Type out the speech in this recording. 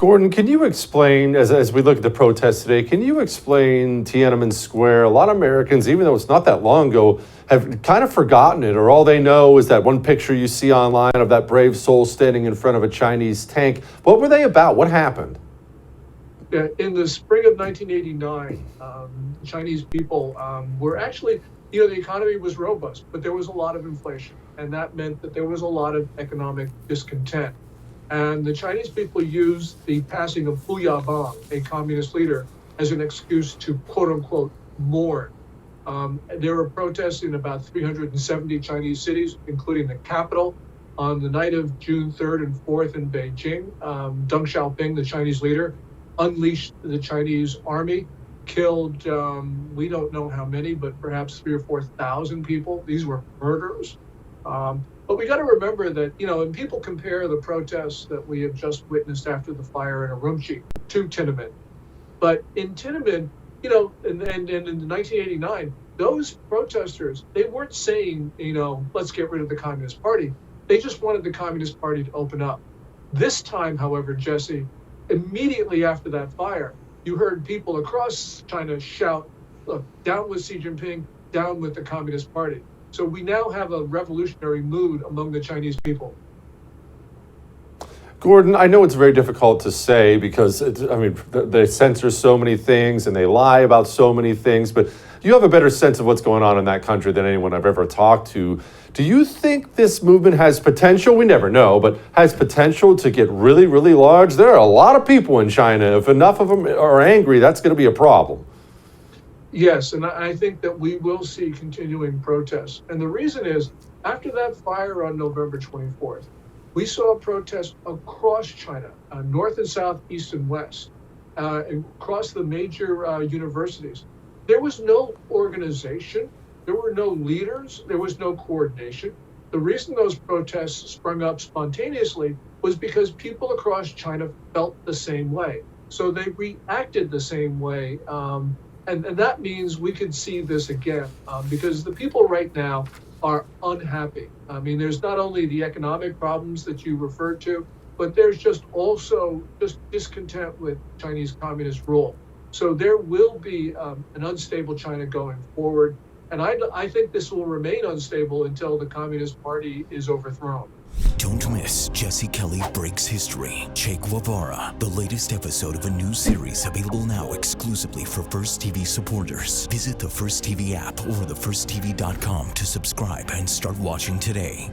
Gordon, can you explain, as we look at the protests today, can you explain Tiananmen Square? A lot of Americans, even though it's not that long ago, have kind of forgotten it, or all they know is that one picture you see online of that brave soul standing in front of a Chinese tank. What were they about? What happened? In the spring of 1989, Chinese people were actually, the economy was robust, but there was a lot of inflation. And that meant that there was a lot of economic discontent. And the Chinese people used the passing of Hu Yaobang, a communist leader, as an excuse to, quote unquote, mourn. There were protests in about 370 Chinese cities, including the capital. On the night of June 3rd and 4th in Beijing, Deng Xiaoping, the Chinese leader, unleashed the Chinese army, killed, we don't know how many, but perhaps 3,000 or 4,000 people. These were murders. But we got to remember that, and people compare the protests that we have just witnessed after the fire in Urumqi to Tiananmen. But in Tiananmen, and in 1989, those protesters, they weren't saying, let's get rid of the Communist Party. They just wanted the Communist Party to open up. This time, however, Jesse, immediately after that fire, you heard people across China shout, look, down with Xi Jinping, down with the Communist Party. So we now have a revolutionary mood among the Chinese people. Gordon, I know it's very difficult to say because, they censor so many things and they lie about so many things, but you have a better sense of what's going on in that country than anyone I've ever talked to. Do you think this movement has potential? We never know, but has potential to get really, really large? There are a lot of people in China. If enough of them are angry, that's going to be a problem. Yes, and I think that we will see continuing protests. And the reason is, after that fire on November 24th, we saw protests across China, north and south, east and west, across the major universities. There was no organization, there were no leaders, there was no coordination. The reason those protests sprung up spontaneously was because people across China felt the same way. So they reacted the same way. And that means we could see this again because the people right now are unhappy. There's not only the economic problems that you referred to, but there's just also just discontent with Chinese communist rule. So there will be an unstable China going forward. And I think this will remain unstable until the Communist Party is overthrown. Don't miss Jesse Kelly Breaks History, Che Guevara, the latest episode of a new series available now exclusively for First TV supporters. Visit the First TV app or thefirsttv.com to subscribe and start watching today.